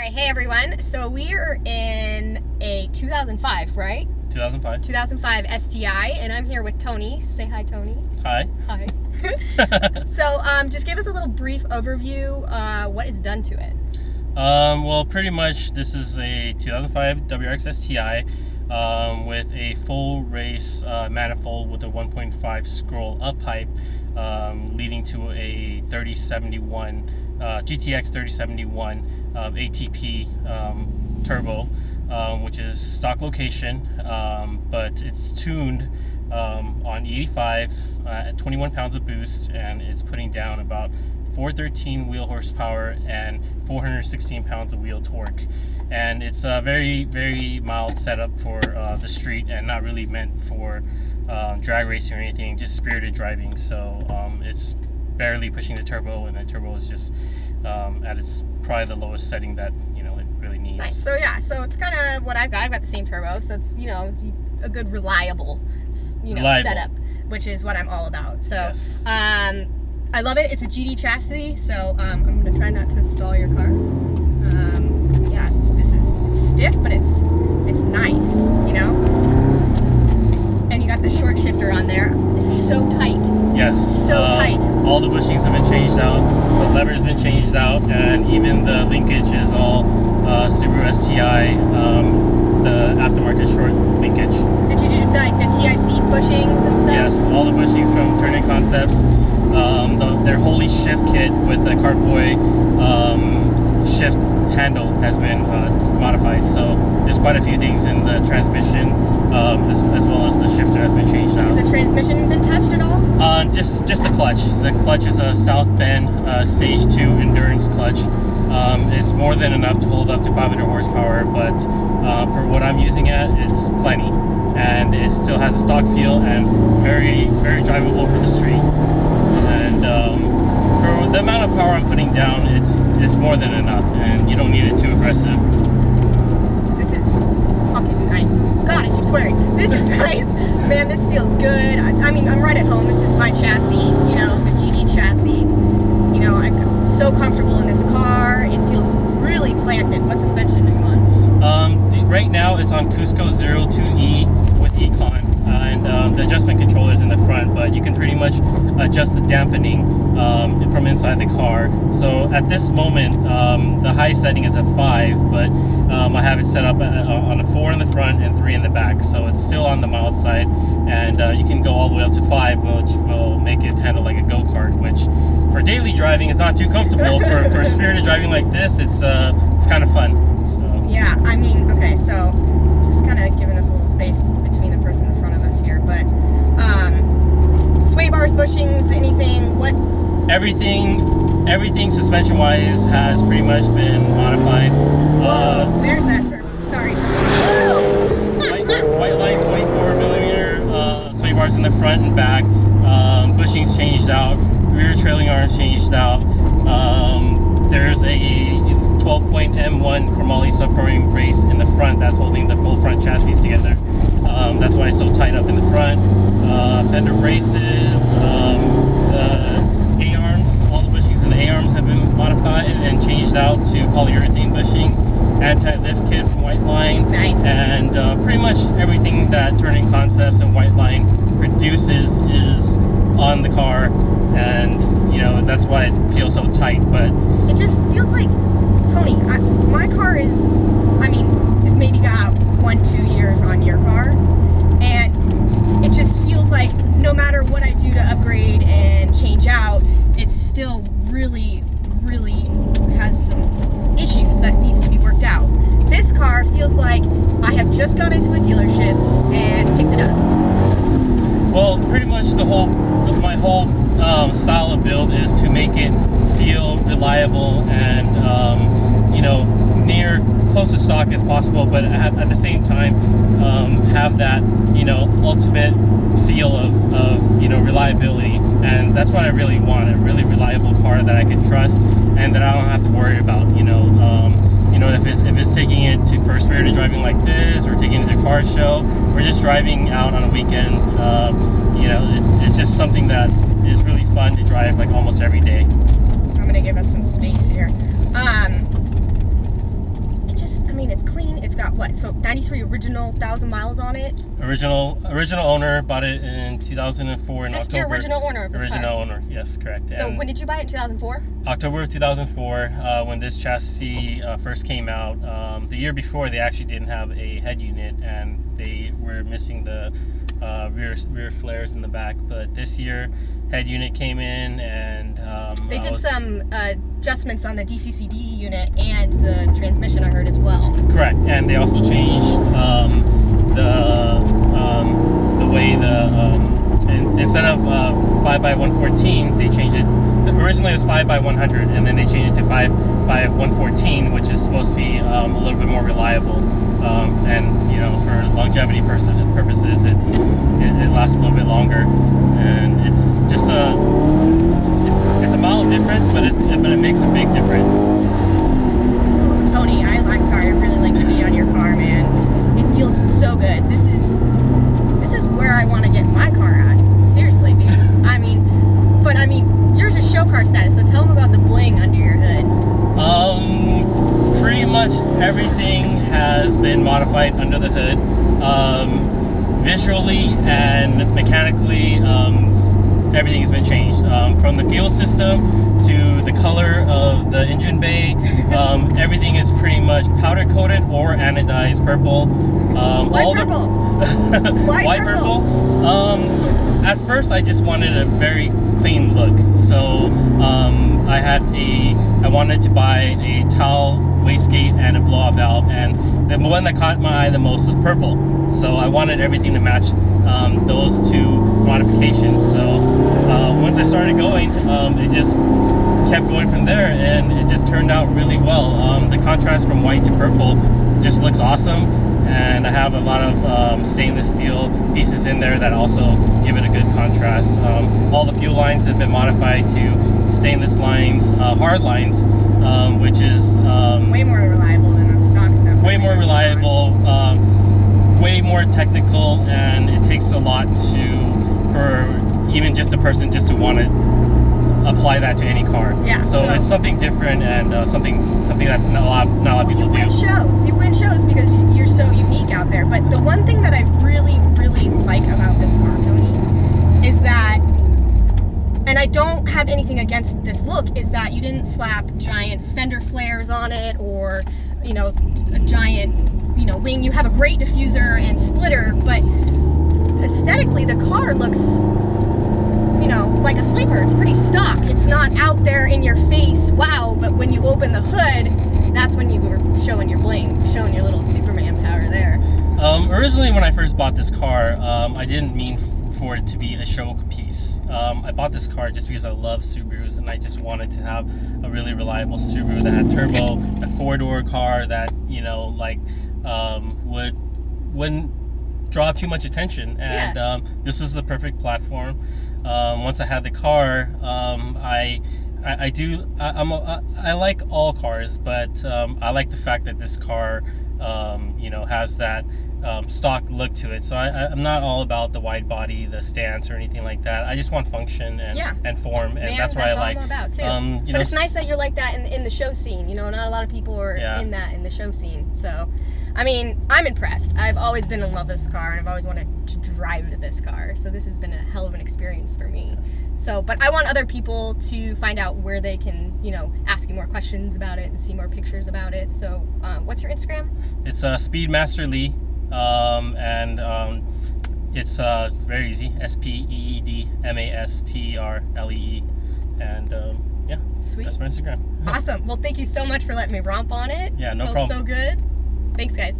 right, hey everyone. So we are in a 2005, right? 2005. 2005 STi, and I'm here with Tony. Say hi, Tony. Hi. Hi. So just give us a little brief overview, what is done to it. Well, pretty much this is a 2005 WRX STi with a full race manifold with a 1.5 scroll up pipe leading to a 3071 GTX 3071 ATP turbo, which is stock location, but it's tuned on 85 at 21 pounds of boost, and it's putting down about 413 wheel horsepower and 416 pounds of wheel torque. And it's a very, very mild setup for the street and not really meant for drag racing or anything, just spirited driving. So it's barely pushing the turbo, and the turbo is just at its probably the lowest setting that it really needs. Nice. So yeah, so it's kind of what I've got. I've got the same turbo, so it's it's a good reliable setup, which is what I'm all about. So yes. I love it. It's a GD chassis, so I'm gonna try not to stall your car. Yeah, it's stiff, but it's nice, And you got the short shifter on there. It's so tight. Yes. So tight. All the bushings have been changed out. The lever's been changed out, and even the linkage is all Subaru STi, the aftermarket short linkage. Did you do like the TIC bushings and stuff? Yes, all the bushings from Turning Concepts. Their Holy Shift kit with the Cartboy shift handle has been modified. So there's quite a few things in the transmission, as well as the shifter has been changed out. Has the transmission been touched at all? Just the clutch. The clutch is a South Bend Stage 2 endurance clutch. It's more than enough to hold up to 500 horsepower, but for what I'm using it's plenty. And it still has a stock feel and very, very drivable for the street. And for the amount of power I'm putting down, it's more than enough, and you don't need it too aggressive. This is fucking nice. God, I keep swearing. This is nice. Man, this feels good. I mean, I'm right at home. This is my chassis, the GD chassis. I'm so comfortable in this car. It feels really planted. What suspension are you on? Right now it's on Cusco 02E with Econ, and the adjustment controller is in the front, but you can pretty much adjust the dampening from inside the car. So at this moment, the high setting is at 5, but I have it set up on a 4 in the front and 3 in the back, so it's still on the mild side, and you can go all the way up to 5, which will make it handle like a go-kart, which for daily driving is not too comfortable. for spirited driving like this, it's kind of fun. So. Yeah, I mean, okay, so just kind of giving us a little space between the person in front of us here, but sway bars, bushings, anything, what? Everything suspension-wise has pretty much been modified. Whoa, there's that turn. Sorry. White line 24mm sway bars in the front and back. Bushings changed out. Rear trailing arms changed out. There's a 12-point M1 chromoly subframe brace in the front that's holding the full front chassis together. That's why it's so tight up in the front. Fender braces, the A-arms, all the bushings in the A-arms have been modified and changed out to polyurethane bushings. Anti-lift kit from White Line. Nice. And pretty much everything that Turning Concepts and White Line produces is on the car, and that's why it feels so tight. But it just feels like, Tony, my car is, it maybe got 1-2 years on your car, and it just feels like no matter what I do to upgrade and change out, it still really, really has some issues that needs to be worked out. This car feels like I have just gone into a dealership and picked it up. Well, pretty much my whole style of build is to make it feel reliable and near close to stock as possible, but at the same time have that ultimate feel of reliability. And that's what I really want, a really reliable car that I can trust and that I don't have to worry about. If it's taking it for spirited driving like this, or taking it to a car show, or just driving out on a weekend, it's just something that is really fun to drive like almost every day. I'm gonna give us some space here. original 1,000 miles on it? Original owner, bought it in 2004 in October. Your original owner of this car? Original owner, yes, correct. So and when did you buy it, in 2004? October of 2004, when this chassis first came out. The year before, they actually didn't have a head unit, and they were missing the rear flares in the back. But this year, head unit came in, and they did some adjustments on the DCCD unit and the transmission, I heard, as well. Correct, and they also changed the way instead of 5x114, they changed it. Originally it was 5x100, and then they changed it to 5x114, which is supposed to be a little bit more reliable. And you know, for longevity purposes, it lasts a little bit longer, and it's just it's a mild difference, but it makes a big difference. Tony, I'm sorry, I really like to be on your car, man. It feels so good. This is where I want to get my car at. Seriously, dude. I mean, yours is show car status, so tell them about the bling under your hood. Pretty much everything has been modified under the hood. Visually and mechanically, everything has been changed. From the fuel system to the color of the engine bay, everything is pretty much powder coated or anodized purple. Why purple? Why purple? At first, I just wanted a very clean look, so I wanted to buy a towel wastegate and a blow-off valve, and the one that caught my eye the most was purple. So I wanted everything to match those two modifications. So once I started going, it just kept going from there, and it just turned out really well. The contrast from white to purple just looks awesome, and I have a lot of stainless steel pieces in there that also give it a good contrast. All the fuel lines have been modified to stainless lines, hard lines, which is way more reliable than the stock stuff. Way more reliable, way more technical, and it takes a lot for even just a person just to want to apply that to any car. Yeah. So it's something different, and something that not a lot of people do. You win shows because you're so unique out there. But the one thing that I really, really like about this car, Tony, is that, and I don't have anything against this look, is that you didn't slap giant fender flares on it, or, you know, a giant, you know, wing. You have a great diffuser and splitter, but aesthetically the car looks, you know, like a sleeper. It's pretty stock. It's not out there in your face, wow, but when you open the hood, that's when you were showing your bling, showing your little Superman power there. Originally, when I first bought this car, I didn't mean for it to be a show piece. I bought this car just because I love Subarus, and I just wanted to have a really reliable Subaru that had turbo, a four-door car that, you know, like, wouldn't draw too much attention, and this is the perfect platform. Once I had the car, I like all cars, but I like the fact that this car, you know, has that stock look to it. So I'm not all about the wide body, the stance, or anything like that. I just want function and form, and that's what I like. All I'm about too. You but know, it's nice that you're like that in the show scene. You know, not a lot of people are in the show scene. So, I mean, I'm impressed. I've always been in love with this car, and I've always wanted to drive this car. So this has been a hell of an experience for me. So, but I want other people to find out where they can, you know, ask you more questions about it and see more pictures about it. So, what's your Instagram? It's Speedmaster Lee, and it's very easy. SPEEDMASTERLEE, and yeah, sweet. That's my Instagram. Awesome. Well, thank you so much for letting me romp on it. Yeah, no Felt problem. So good. Thanks, guys.